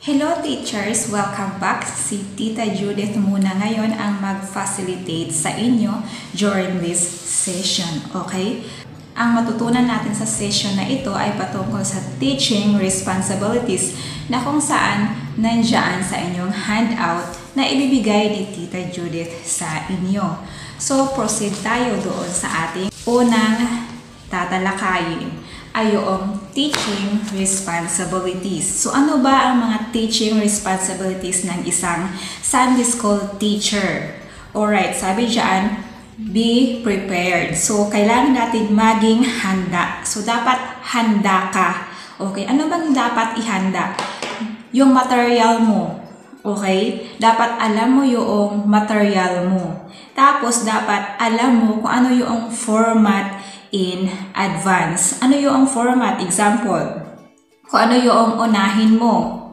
Hello teachers! Welcome back! Si Tita Judith muna ngayon ang mag-facilitate sa inyo during this session. Okay? Ang matutunan natin sa session na ito ay patungkol sa teaching responsibilities na kung saan nandyan sa inyong handout na ibibigay ni Tita Judith sa inyo. So, proceed tayo doon sa ating unang tatalakayin ay yung teaching responsibilities. So, ano ba ang mga teaching responsibilities ng isang Sunday school teacher? Alright, sabi dyan, be prepared. So, kailangan natin maging handa. So, dapat handa ka. Okay, ano bang dapat ihanda? Yung material mo. Okay? Dapat alam mo yung material mo. Tapos, dapat alam mo kung ano yung format in advance. Ano yung format? Example, kung ano yung unahin mo.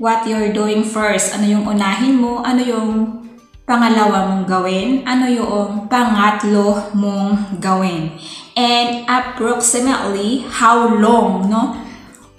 What you're doing first. Ano yung unahin mo? Ano yung pangalawa mong gawin? Ano yung pangatlo mong gawin? And approximately, how long, no?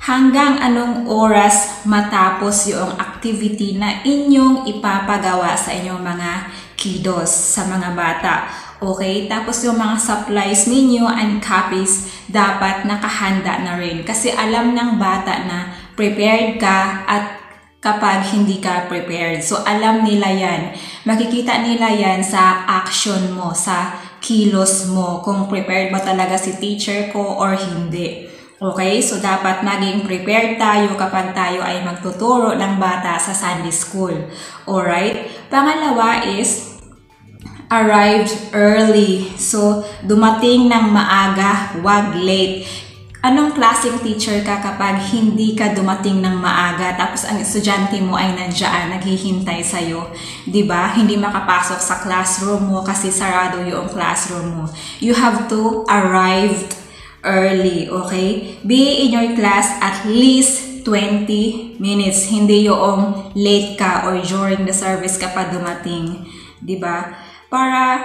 Hanggang anong oras matapos yung activity na inyong ipapagawa sa inyong mga kiddos, sa mga bata. Okay? Tapos yung mga supplies ninyo and copies, dapat nakahanda na rin. Kasi alam ng bata na prepared ka at kapag hindi ka prepared. So, alam nila yan. Makikita nila yan sa action mo, sa kilos mo, kung prepared ba talaga si teacher ko or hindi. Okay? So, dapat maging prepared tayo kapag tayo ay magtuturo ng bata sa Sunday school. Alright? Pangalawa is arrived early. So, dumating ng maaga, wag late. Anong klaseng teacher ka kapag hindi ka dumating ng maaga tapos ang estudyante mo ay nandiyan, naghihintay sa'yo? Diba? Hindi makapasok sa classroom mo kasi sarado yung classroom mo. You have to arrive early, okay? Be in your class at least 20 minutes. Hindi yung late ka or during the service ka pa dumating. Diba? Para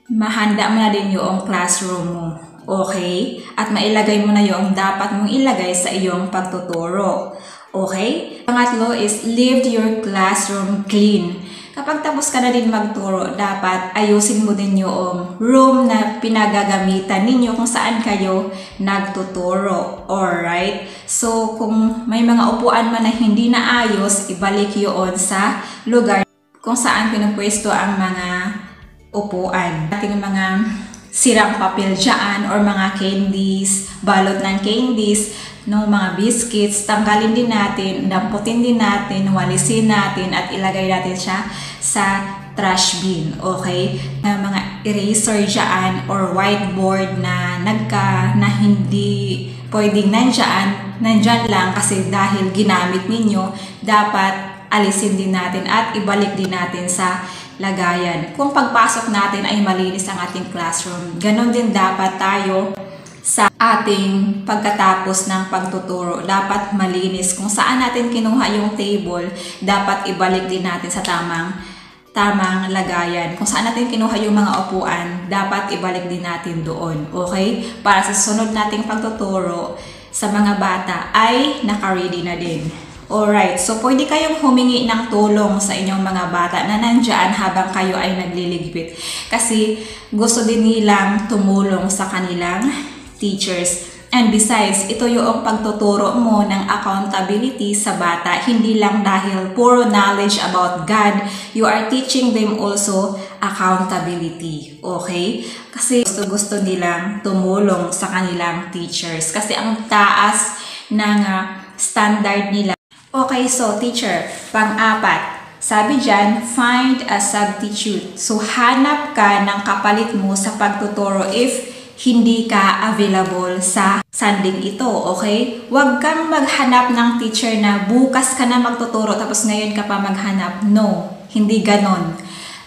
mahanda mo na din yung classroom mo. Okay? At mailagay mo na yung dapat mong ilagay sa iyong pagtuturo. Okay? Pangatlo is leave your classroom clean. Kapag tapos ka na din magturo, dapat ayusin mo din yung room na pinagagamitan ninyo kung saan kayo nagtuturo. Alright? So, kung may mga upuan man na hindi naayos, ibalik yun sa lugar kung saan pinupwesto ang mga upuan. Ating mga sirang papel dyan or mga candies, balot ng candies, no, mga biscuits, tanggalin din natin, damputin din natin, walisin natin at ilagay natin siya sa trash bin. Okay? Na mga eraser dyan or whiteboard na hindi pwedeng nandyan lang kasi dahil ginamit ninyo, dapat alisin din natin at ibalik din natin sa lagayan. Kung pagpasok natin ay malinis ang ating classroom, ganon din dapat tayo sa ating pagkatapos ng pagtuturo. Dapat malinis. Kung saan natin kinuha yung table, dapat ibalik din natin sa tamang lagayan. Kung saan natin kinuha yung mga upuan, dapat ibalik din natin doon. Okay? Para sa sunod nating pagtuturo sa mga bata ay naka-ready na din. Alright, so pwede kayong humingi ng tulong sa inyong mga bata na nandyan habang kayo ay nagliligpit. Kasi gusto din nilang tumulong sa kanilang teachers. And besides, ito yung pagtuturo mo ng accountability sa bata. Hindi lang dahil puro knowledge about God, you are teaching them also accountability. Okay? Kasi gusto nilang tumulong sa kanilang teachers. Kasi ang taas ng standard nila. Okay, so teacher, pang-apat, sabi dyan, find a substitute. So, hanap ka ng kapalit mo sa pagtuturo if hindi ka available sa Sunday ito, okay? Huwag kang maghanap ng teacher na bukas ka na magtuturo tapos ngayon ka pa maghanap. No, hindi ganon.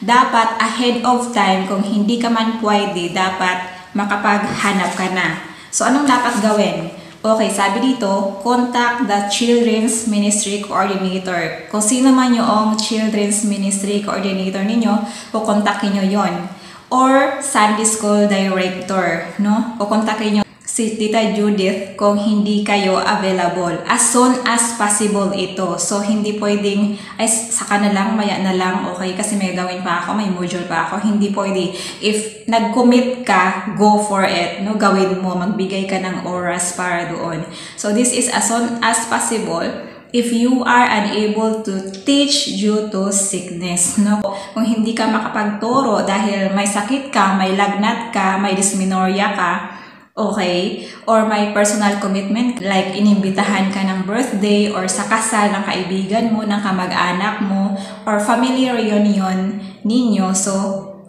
Dapat ahead of time, kung hindi ka man pwede, dapat makapaghanap ka na. So, anong dapat gawin? Okay, sabi dito, contact the Children's Ministry Coordinator. Kung sino man yung Children's Ministry Coordinator ninyo, kukontakin nyo yon. Or Sunday School Director, no? Kukontakin nyo si Tita Judith kung hindi kayo available. As soon as possible ito. So, hindi pwedeng, ay, saka na lang, maya na lang, okay? Kasi may gawin pa ako, may module pa ako. Hindi pwede. If nag-commit ka, go for it. No? Gawin mo, magbigay ka ng oras para doon. So, this is as soon as possible. If you are unable to teach due to sickness, no? Kung hindi ka makapagturo dahil may sakit ka, may lagnat ka, may dysmenorrhea ka, okay? Or may personal commitment like inimbitahan ka ng birthday or sa kasal ng kaibigan mo, ng kamag-anak mo, or family reunion ninyo, so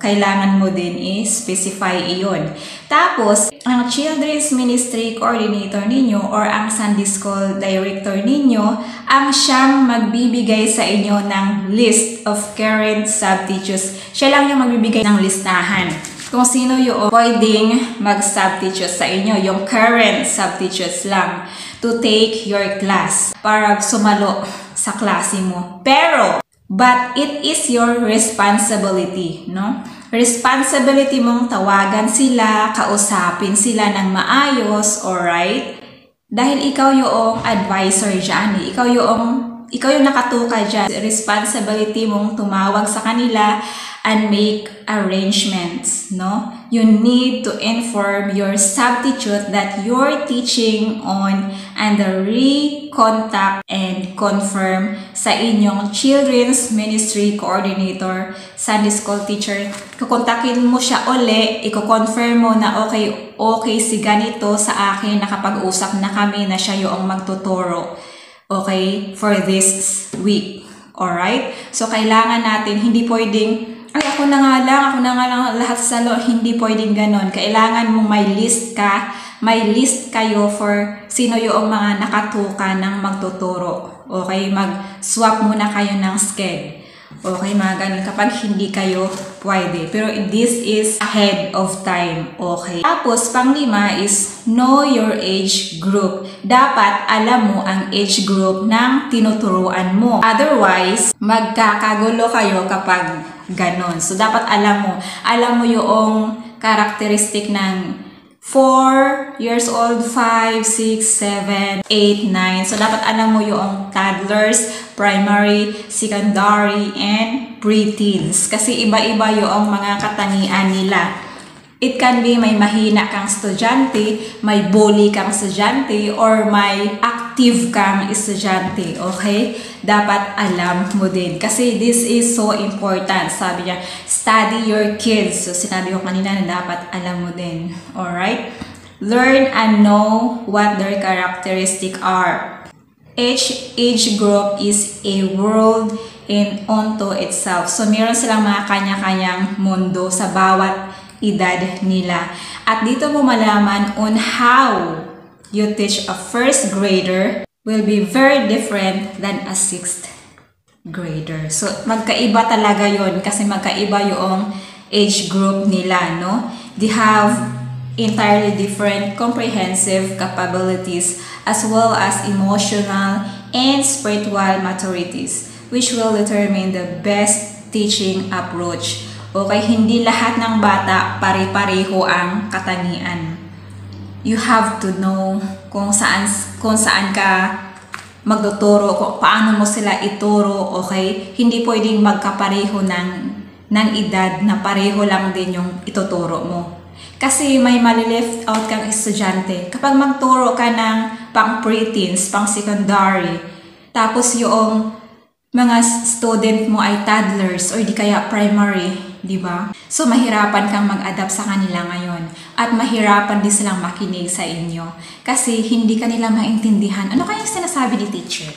kailangan mo din i-specify iyon. Tapos, ang Children's Ministry Coordinator ninyo or ang Sunday School Director ninyo ang siyang magbibigay sa inyo ng list of current subteachers. Siya lang yung magbibigay ng listahan kung sino yung pwedeng mag-subteachers sa inyo, yung current subteachers lang to take your class para sumalo sa klase mo. But it is your responsibility, no? Responsibility mong tawagan sila, kausapin sila ng maayos, alright? Dahil ikaw yung advisor dyan, ikaw yung nakatuka dyan. Responsibility mong tumawag sa kanila and make arrangements, no? You need to inform your substitute that you're teaching on and re-contact and confirm sa inyong Children's Ministry Coordinator, Sunday School Teacher. Kukontakin mo siya uli, i-confirm mo na okay si ganito sa akin, nakapag-usap na kami na siya yung magtuturo, okay, for this week. Alright? So, kailangan natin, hindi pwedeng ay, ako na nga lang, lahat sa salo, hindi pwedeng ganon. Kailangan mong may list kayo for sino yung mga nakatuka ng magtuturo. Okay, mag-swap muna kayo ng schedule. Okay, mga ganun, kapag hindi kayo pwede. Pero this is ahead of time, okay? Tapos, pang-5 is know your age group. Dapat alam mo ang age group ng tinuturuan mo. Otherwise, magkakagulo kayo kapag ganon. So, dapat alam mo yung characteristic ng 4 years old, 5, 6, 7, 8, 9. So, dapat alam mo yung toddlers, primary, secondary, and preteens. Kasi iba-iba yung mga katangian nila. It can be may mahina kang estudyante, may bully kang estudyante, or may active kang estudyante. Okay? Dapat alam mo din. Kasi this is so important. Sabi niya, study your kids. So, sinabi ko kanina na dapat alam mo din. Alright? Learn and know what their characteristics are. Each age group is a world in unto itself. So, meron silang mga kanya-kanyang mundo sa bawat edad nila. At dito mo malaman on how you teach a first grader will be very different than a 6th grader. So, magkaiba talaga yon kasi magkaiba yung age group nila, no? They have entirely different comprehensive capabilities as well as emotional and spiritual maturities, which will determine the best teaching approach. Okay, hindi lahat ng bata pare-pareho ang katangian. You have to know kung saan ka magtuturo, kung paano mo sila ituro, okay? Hindi pwedeng magkapareho ng edad na pareho lang din yung ituturo mo. Kasi may mali-left out kang estudyante. Kapag magturo ka ng pang-preteens, pang-secondary, tapos yung mga student mo ay toddlers or di kaya primary, di ba? So, mahirapan kang mag-adapt sa kanila ngayon. At mahirapan din silang makinig sa inyo. Kasi hindi kanila maintindihan. Ano kaya yung sinasabi ni teacher?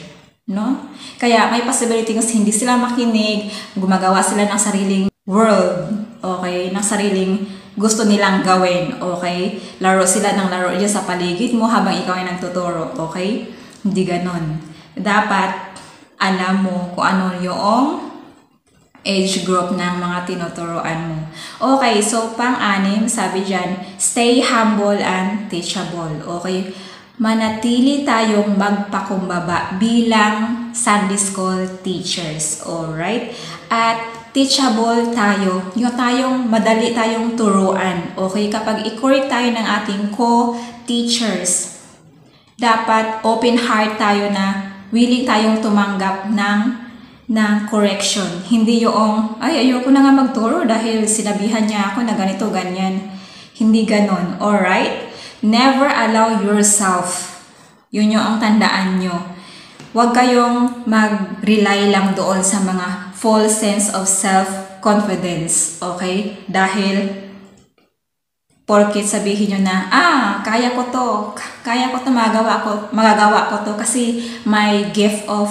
No? Kaya may possibility kasi hindi sila makinig, gumagawa sila ng sariling world. Okay? Ng sariling gusto nilang gawin. Okay? Laro sila ng laro dyan sa paligid mo habang ikaw ay nagtuturo. Okay? Hindi ganon. Dapat alam mo kung ano yung age group ng mga tinuturoan mo. Okay, so pang-6, sabi dyan, stay humble and teachable. Okay, manatili tayong magpakumbaba bilang Sunday School teachers. Alright? At teachable tayo. Yung tayong madali tayong turuan. Okay? Kapag i-correct tayo ng ating co-teachers, dapat open heart tayo na willing tayong tumanggap ng correction. Hindi yung, ay, ayoko na nga magturo dahil sinabihan niya ako na ganito, ganyan. Hindi ganon. Alright? Never allow yourself. Yun yung ang tandaan nyo. Huwag kayong mag-rely lang doon sa mga false sense of self-confidence. Okay? Dahil porket sabihin nyo na, kaya ko to, magagawa ko to kasi may gift of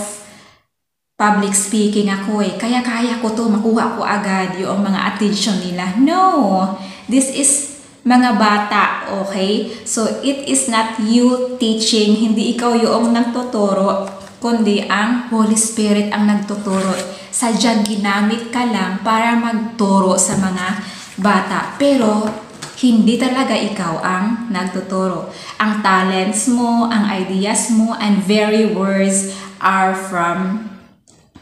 public speaking ako eh. Kaya ko to, makuha ko agad yung mga attention nila. No! This is mga bata, okay? So, it is not you teaching, hindi ikaw yung nagtuturo, kundi ang Holy Spirit ang nagtuturo. Sadyang ginamit ka lang para magturo sa mga bata. Pero, hindi talaga ikaw ang nagtuturo. Ang talents mo, ang ideas mo, and very words are from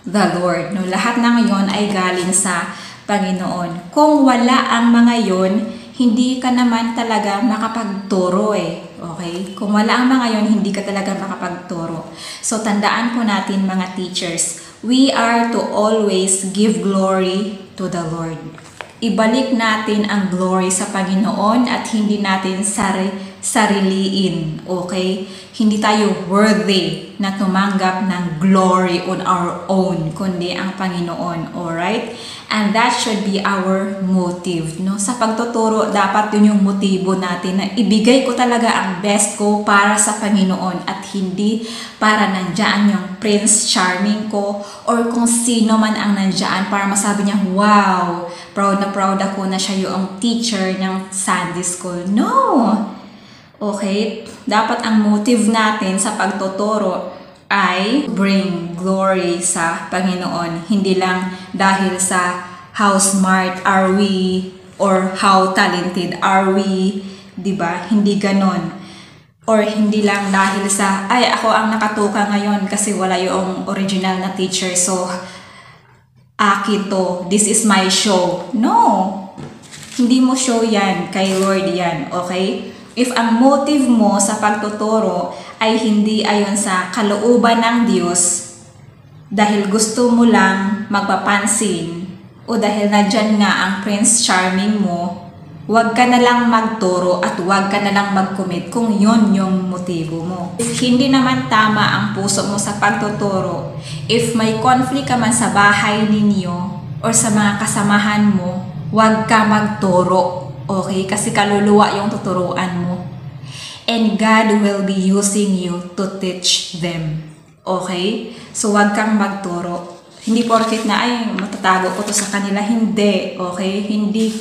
the Lord. No, lahat ng yon ay galing sa Panginoon. Kung wala ang mga yon, hindi ka naman talaga makapagturo eh. Okay? Kung wala ang mga yon, hindi ka talaga makapagturo. So, tandaan po natin mga teachers, we are to always give glory to the Lord. Ibalik natin ang glory sa Panginoon at hindi natin sariliin. Okay? Hindi tayo worthy na tumanggap ng glory on our own, kundi ang Panginoon. Alright? And that should be our motive. No? Sa pagtuturo, dapat yun yung motibo natin na ibigay ko talaga ang best ko para sa Panginoon at hindi para nandiyan yung Prince Charming ko or kung sino man ang nandiyan para masabi niya, wow, proud ako na siya yung teacher ng Sunday School. No! Okay? Dapat ang motive natin sa pagtuturo ay bring glory sa Panginoon. Hindi lang dahil sa how smart are we or how talented are we, diba? Hindi ganon. Or hindi lang dahil sa, ay ako ang nakatuka ngayon kasi wala yung original na teacher so akin to, this is my show. No! Hindi mo show yan, kay Lord yan, okay? If ang motive mo sa pagtuturo ay hindi ayon sa kalooban ng Diyos dahil gusto mo lang magpapansin o dahil nandyan nga ang Prince Charming mo, huwag ka na lang magturo at huwag ka na lang mag-commit kung yon yung motibo mo. If hindi naman tama ang puso mo sa pagtuturo, if may conflict ka man sa bahay ninyo or sa mga kasamahan mo, huwag ka magturo. Okay? Kasi kaluluwa yung tuturuan mo. And God will be using you to teach them. Okay? So, huwag kang magturo. Hindi porket na, ay, matatago ko to sa kanila. Hindi. Okay? Hindi.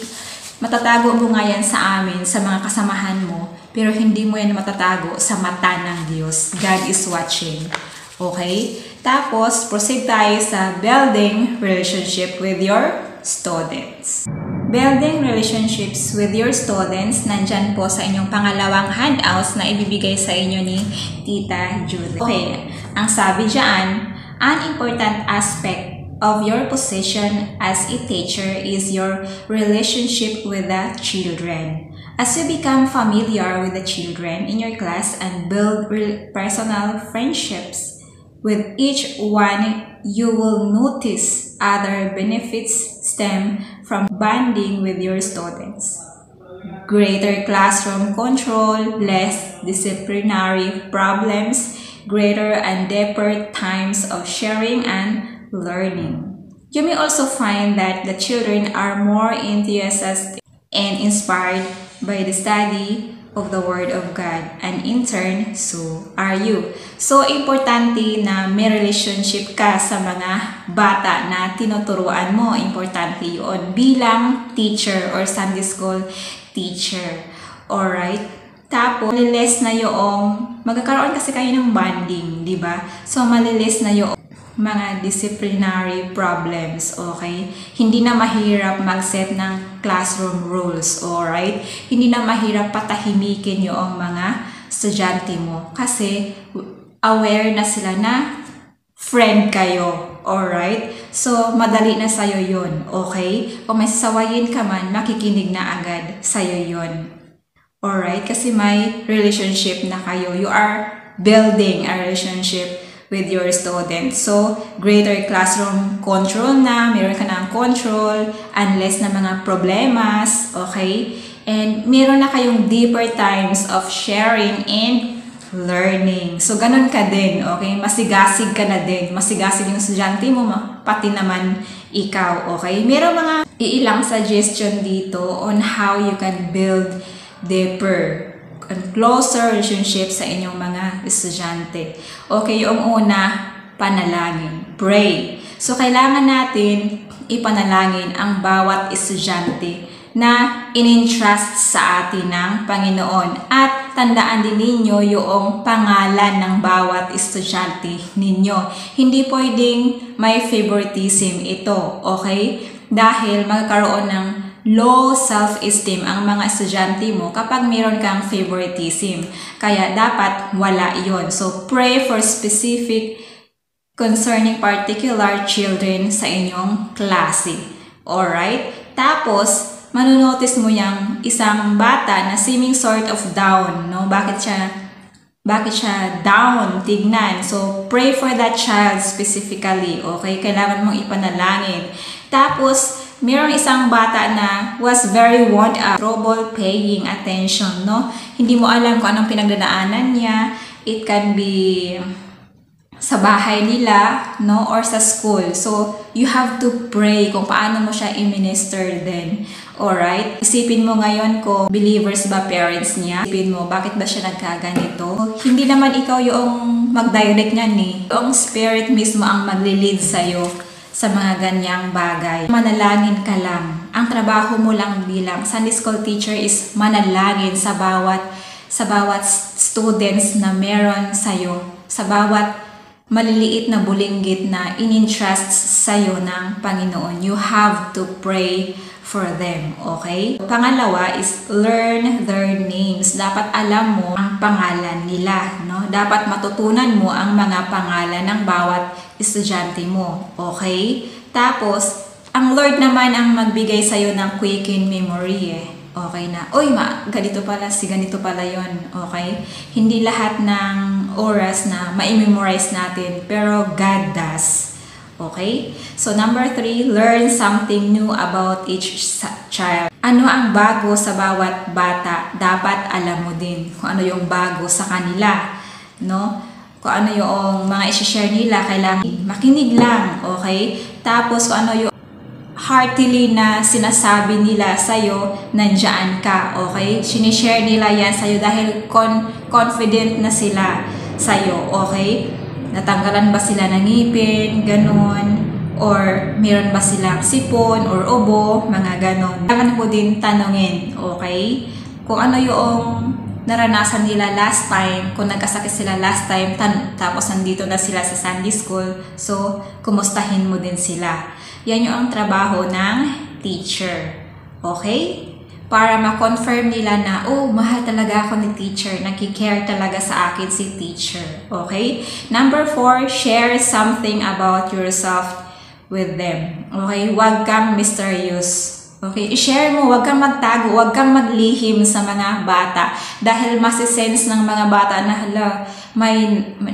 Matatago mo nga yan sa amin, sa mga kasamahan mo. Pero hindi mo yan matatago sa mata ng Diyos. God is watching. Okay? Tapos, proceed tayo sa building relationship with your students. Building relationships with your students, nandyan po sa inyong pangalawang handouts na ibibigay sa inyo ni Tita Julie. Okay, ang sabi dyan, an important aspect of your position as a teacher is your relationship with the children. As you become familiar with the children in your class and build personal friendships with each one, you will notice other benefits stem from bonding with your students. Greater classroom control, less disciplinary problems, greater and deeper times of sharing and learning. You may also find that the children are more enthusiastic and inspired by the study of the Word of God, and in turn, so are you. So, importante na may relationship ka sa mga bata na tinuturuan mo. Importante yun bilang teacher or Sunday school teacher. Alright? Tapos, malilis na yung, magkakaroon kasi kayo ng bonding, di ba? So, malilis na yung mga disciplinary problems, okay? Hindi na mahirap mag-set ng classroom rules, alright? Hindi na mahirap patahimikin yung mga estudyante mo kasi aware na sila na friend kayo, Alright? So, madali na sa'yo yun. Okay? Kung may sasawayin ka man, makikinig na agad sa'yo yun. Alright? Kasi may relationship na kayo. You are building a relationship with your students. So, greater classroom control na. Meron ka ng control. Unless na mga problemas. Okay? And meron na kayong deeper times of sharing and learning. So, ganun ka din. Okay? Masigasig ka na din. Masigasig yung estudyante mo, pati naman ikaw. Okay? Meron mga ilang suggestion dito on how you can build deeper and closer relationship sa inyong mga estudyante. Okay, yung una, panalangin. Pray. So, kailangan natin ipanalangin ang bawat estudyante na in-entrust sa atin ng Panginoon. At tandaan din ninyo yung pangalan ng bawat estudyante ninyo. Hindi pwedeng may favoritism ito. Okay? Dahil magkaroon ng low self-esteem ang mga estudyante mo kapag mayroon kang favoritism. Kaya dapat wala yon. So, pray for specific concerning particular children sa inyong klase. Alright? Tapos, manunotice mo yung isang bata na seeming sort of down. No? Bakit siya down? Tignan. So, pray for that child specifically. Okay? Kailangan mong ipanalangin. Tapos, mayroong isang bata na was very wound up, trouble paying attention, no? Hindi mo alam kung anong pinagdadaanan niya. It can be sa bahay nila, no? Or sa school. So, you have to pray kung paano mo siya i-minister din. Alright? Isipin mo ngayon kung believers ba parents niya. Isipin mo, bakit ba siya nagkaganito? Hindi naman ikaw yung mag-direct niyan eh. Yung spirit mismo ang magli-lead sa'yo sa mga ganyang bagay. Manalangin ka lang. Ang trabaho mo lang bilang Sunday School teacher is manalangin sa bawat students na meron sa'yo. Sa bawat maliliit na bulinggit na in-entrust sa'yo ng Panginoon. You have to pray for them. Okay? Pangalawa is learn their names. Dapat alam mo ang pangalan nila. No? Dapat matutunan mo ang mga pangalan ng bawat estudyante mo. Okay? Tapos, ang Lord naman ang magbigay sa'yo ng quicken memory eh. Okay na. Uy, ganito pala, ganito pala yon. Okay? Hindi lahat ng oras na ma-memorize natin, pero God does. Okay? So, number 3, learn something new about each child. Ano ang bago sa bawat bata? Dapat alam mo din kung ano yung bago sa kanila. No? Kung ano yung mga isi-share nila, kailangan makinig lang, okay? Tapos kung ano yung heartily na sinasabi nila sa'yo, nandiyan ka, okay? Sinishare nila yan sa'yo dahil confident na sila sa'yo, okay? Natanggalan ba sila ng ngipin, ganun, or meron ba silang sipon or ubo, mga ganun. Kailangan mo din tanungin, okay? Kung ano yung naranasan nila last time, kung nagkasakit sila last time, tapos nandito na sila sa Sunday School, so, kumustahin mo din sila. Yan yung ang trabaho ng teacher. Okay? Para ma-confirm nila na, oh, mahal talaga ako ni teacher, nakikare talaga sa akin si teacher. Okay? Number 4, share something about yourself with them. Okay? Huwag kang mysterious. Okay, i-share mo, huwag kang magtago, huwag kang maglihim sa mga bata dahil masisense ng mga bata na hala, may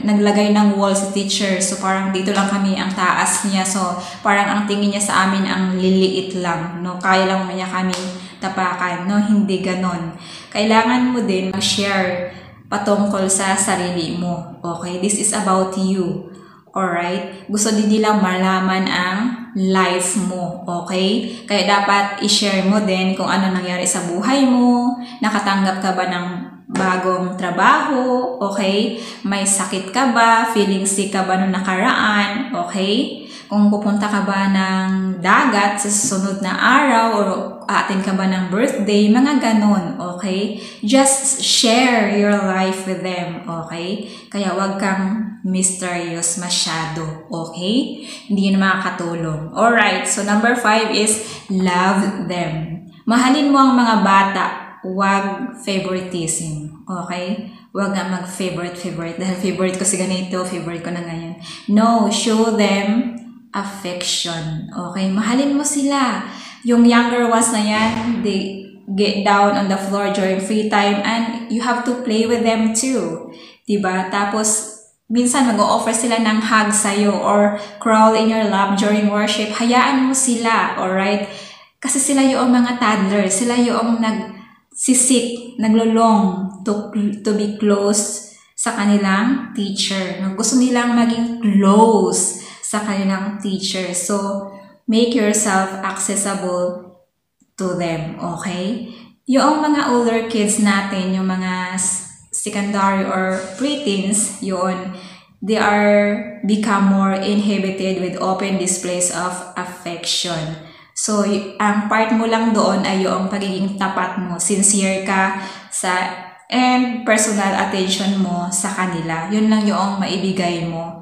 naglagay ng wall si teacher, so parang dito lang kami ang taas niya, so parang ang tingin niya sa amin ang liliit lang, no? Kaya lang niya kami tapakan, no? Hindi ganon. Kailangan mo din mag-share patungkol sa sarili mo. Okay, this is about you. Alright? Gusto din nilang malaman ang life mo. Okay? Kaya dapat i-share mo din kung ano nangyari sa buhay mo. Nakatanggap ka ba ng bagong trabaho? Okay? May sakit ka ba? Feeling sick ka ba noong nakaraan? Okay? Kung pupunta ka ba ng dagat sa susunod na araw o aatin ka ba ng birthday, mga ganun, okay? Just share your life with them, okay? Kaya wag kang mysterious masyado, okay? Hindi yun makakatulong. Alright, so number 5 is love them. Mahalin mo ang mga bata, wag favoritism, okay? Wag nga mag-favorite dahil favorite ko si ganito, favorite ko na ngayon. No, show them affection. Okay, mahalin mo sila. Yung younger ones na yan, they get down on the floor during free time and you have to play with them too. Diba? Tapos, minsan mag-o-offer sila ng hug sa'yo or crawl in your lap during worship. Hayaan mo sila, alright? Kasi sila yung mga toddlers. Sila yung nagsisik, naglulong to be close sa kanilang teacher. Gusto nilang maging close sa kanilang teacher. So, make yourself accessible to them, okay? Yung mga older kids natin, yung mga secondary or preteens, yun, they are become more inhibited with open displays of affection. So, ang part mo lang doon ay yung pagiging tapat mo, sincere ka and personal attention mo sa kanila. Yun lang yung maibigay mo.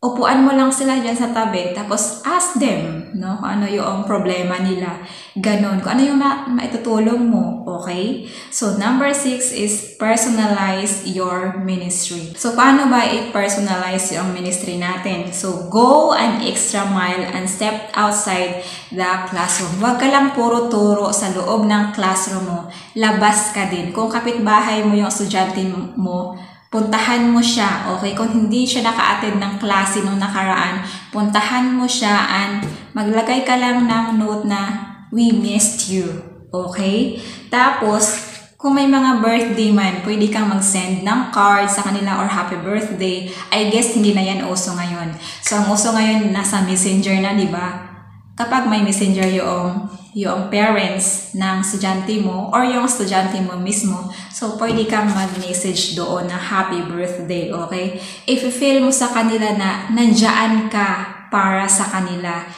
Upuan mo lang sila dyan sa tabi, tapos ask them, no? Kung ano yung problema nila. Ganon. Kung ano yung maitutulong mo, okay? So, number 6 is personalize your ministry. So, paano ba i-personalize yung ministry natin? So, go an extra mile and step outside the classroom. Huwag ka lang puro turo sa loob ng classroom mo. Labas ka din. Kung kapitbahay mo yung estudyante mo, puntahan mo siya, okay? Kung hindi siya naka-attend ng klase nung nakaraan, puntahan mo siya and maglagay ka lang ng note na, we missed you, okay? Tapos, kung may mga birthday man, pwede kang mag-send ng card sa kanila or happy birthday. I guess hindi na yan uso ngayon. So, ang uso ngayon, nasa messenger na, di ba? Kapag may messenger yung parents ng estudyante mo or yung estudyante mo mismo, so pwede kang mag-message doon na happy birthday, okay? If feel mo sa kanila na nandiyan ka para sa kanila,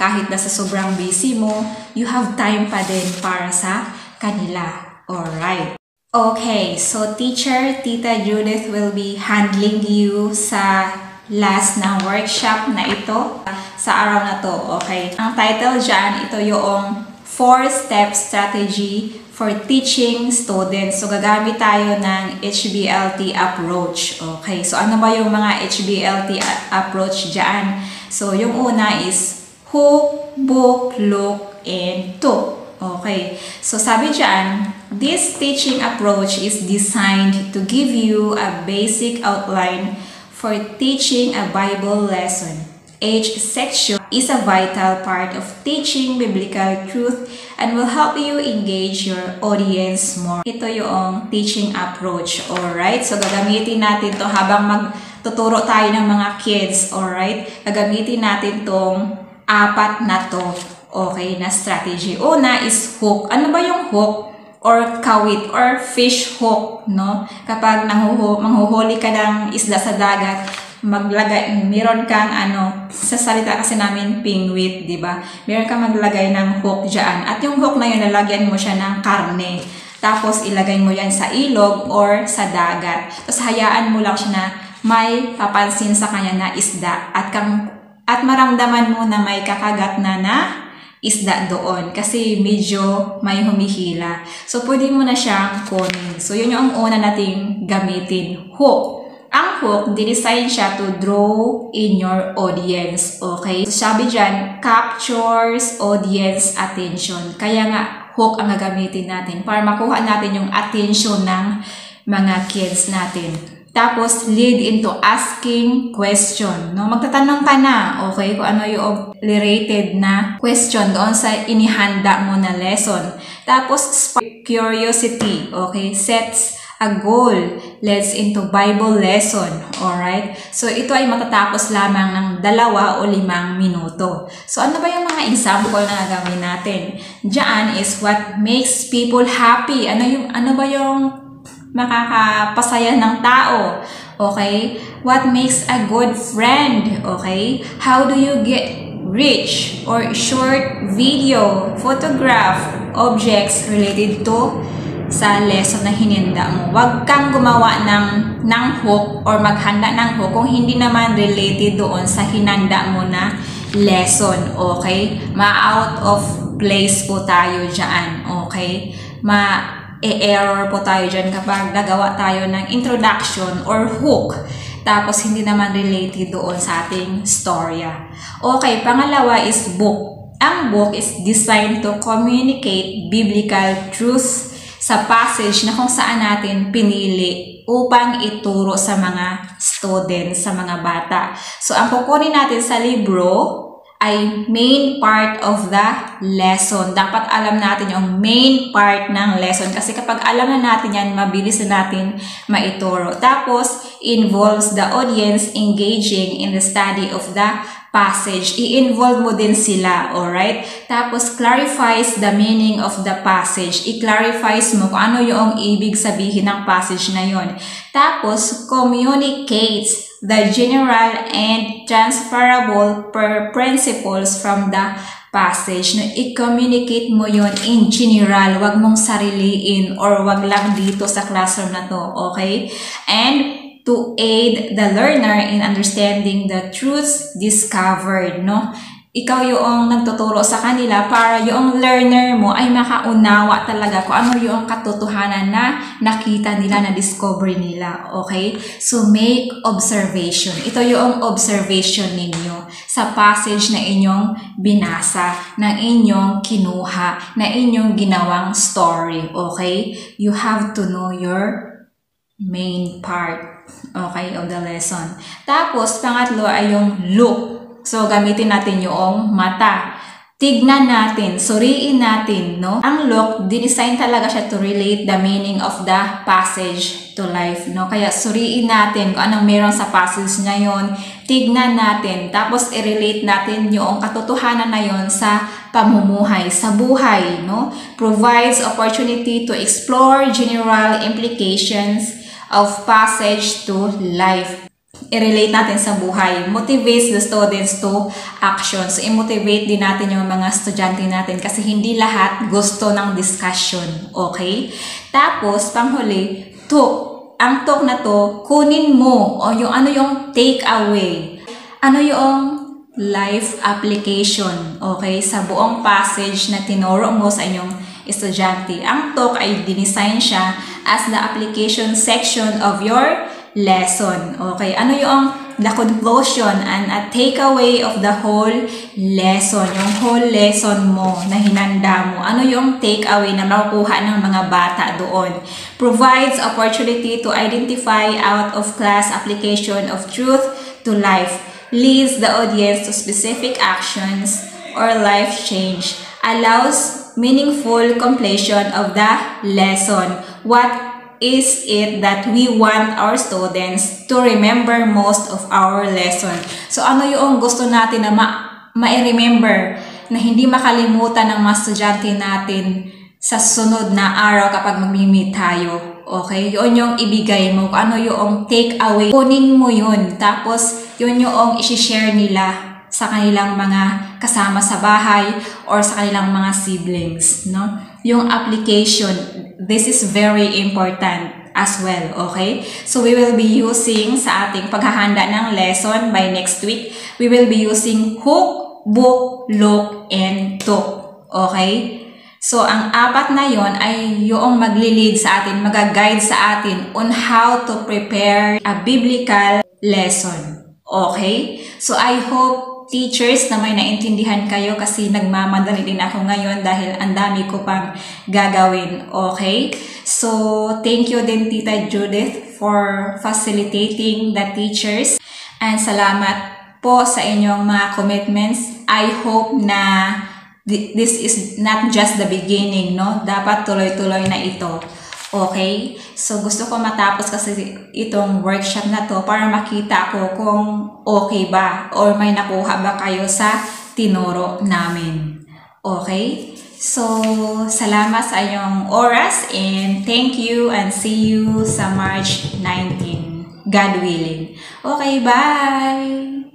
kahit na sa sobrang busy mo, you have time pa din para sa kanila, alright? Okay, so teacher, Tita Judith will be handling you sa last na workshop na ito sa araw na to, okay? Ang title dyan, ito yung 4-step strategy for teaching students. So, gagamit tayo ng HBLT approach, okay? So, ano ba yung mga HBLT approach dyan? So, yung una is who, book, look, and to. Okay, so sabi dyan, this teaching approach is designed to give you a basic outline for teaching a Bible lesson. Each section is a vital part of teaching biblical truth and will help you engage your audience more. Ito yung teaching approach, alright? So, gagamitin natin to habang magtuturo tayo ng mga kids, alright? Gagamitin natin tong 4 na to, okay, na strategy. Una is hook. Ano ba yung hook? Or kawit, or fish hook, no? Kapag manghuhuli ka ng isda sa dagat, meron kang sa salita kasi namin pingwit, di ba? Meron kang maglagay ng hook dyan. At yung hook na yun, nalagyan mo siya ng karne. Tapos ilagay mo yan sa ilog or sa dagat. Tapos hayaan mo lang siya na may papansin sa kanya na isda. At maramdaman mo na may kakagat na isda doon kasi medyo may humihila. So, pwede mo na siyang kunin. So, yun yung una nating gamitin. Hook. Ang hook, dinesign siya to draw in your audience. Okay? So, sabi dyan, captures audience attention. Kaya nga, hook ang gagamitin natin para makuha natin yung attention ng mga kids natin. Tapos, lead into asking question. No? Magtatanong ka na, okay, kung ano yung related na question doon sa inihanda mo na lesson. Tapos, curiosity, okay, sets a goal, leads into Bible lesson, alright? So, ito ay matatapos lamang ng 2 o 5 minuto. So, ano ba yung mga example na gagawin natin? Diyan is what makes people happy. Ano ba yung makakapasaya ng tao, okay? What makes a good friend, okay? How do you get rich? Or short video, photograph, objects related to sa lesson na hininda mo. Huwag kang gumawa ng hook or maghanda ng hook kung hindi naman related doon sa hinanda mo na lesson, okay? Ma-out of place po tayo dyan, okay? error po tayo dyan kapag nagawa tayo ng introduction or hook tapos hindi naman related doon sa ating storya. Okay, pangalawa is book. Ang book is designed to communicate biblical truths sa passage na kung saan natin pinili upang ituro sa mga students, sa mga bata. So, ang kukunin natin sa libro ay main part of the lesson. Dapat alam natin yung main part ng lesson kasi kapag alam na natin yan, mabilis na natin maituro. Tapos, involves the audience engaging in the study of the passage. I-involve mo din sila, alright? Tapos, clarifies the meaning of the passage. I-clarifies mo kung ano yung ibig sabihin ng passage na yon. Tapos, communicates the general and transferable principles from the passage. No, i-communicate mo yon in general. Wag mong sariliin or wag lang dito sa classroom na to, okay? And to aid the learner in understanding the truths discovered, no? Ikaw yung nagtuturo sa kanila para yung learner mo ay makaunawa talaga kung ano yung katotohanan na nakita nila, na discover nila, okay? So, make observation. Ito yung observation ninyo sa passage na inyong binasa, na inyong kinuha, na inyong ginawang story, okay? You have to know your main part, okay, of the lesson. Tapos, pangatlo ay yung look. So, gamitin natin yung mata. Tignan natin, suriin natin, no? Ang look, dinesign talaga siya to relate the meaning of the passage to life, no? Kaya suriin natin kung anong meron sa passage na yon. Tignan natin, tapos i-relate natin yung katotohanan na yon sa pamumuhay, sa buhay, no? Provides opportunity to explore general implications of passage to life. I-relate natin sa buhay. Motivates the students to action. So, i-motivate din natin yung mga estudyante natin kasi hindi lahat gusto ng discussion. Okay? Tapos, panghuli, talk. Ang talk na to, kunin mo o yung ano yung take away. Ano yung life application, okay, sa buong passage na tinuro mo sa inyong estudyante. Ang talk ay dinesign siya as the application section of your lesson. Okay, ano yung the conclusion and a takeaway of the whole lesson, yung whole lesson mo na hinanda mo. Ano yung takeaway na makukuha ng mga bata doon? Provides opportunity to identify out of class application of truth to life. Leads the audience to specific actions or life change. Allows meaningful completion of the lesson. What is it that we want our students to remember most of our lesson? So, ano yung gusto natin na ma-remember, na hindi makalimutan ng mga estudyante natin sa sunod na araw kapag mag-meet tayo? Okay? Yun yung ibigay mo. Ano yung take away? Kunin mo yun. Tapos, yun yung isi-share nila sa kanilang mga kasama sa bahay or sa kanilang mga siblings, no? Yung application, this is very important as well, okay? So, we will be using sa ating paghahanda ng lesson by next week, we will be using hook, book, look, and talk, okay? So, ang apat na yon ay yung magli-lead sa atin, mag-guide sa atin on how to prepare a biblical lesson, okay? So, I hope teachers na may naintindihan kayo kasi nagmamadali din ako ngayon dahil ang dami ko pang gagawin. Okay? So, thank you din Tita Judith for facilitating the teachers. And salamat po sa inyong mga commitments. I hope na this is not just the beginning, no? Dapat tuloy-tuloy na ito. Okay? So, gusto ko matapos kasi itong workshop na to para makita ko kung okay ba or may nakuha ba kayo sa tinuro namin. Okay? So, salamat sa inyong oras and thank you and see you sa March 19. God willing. Okay, bye!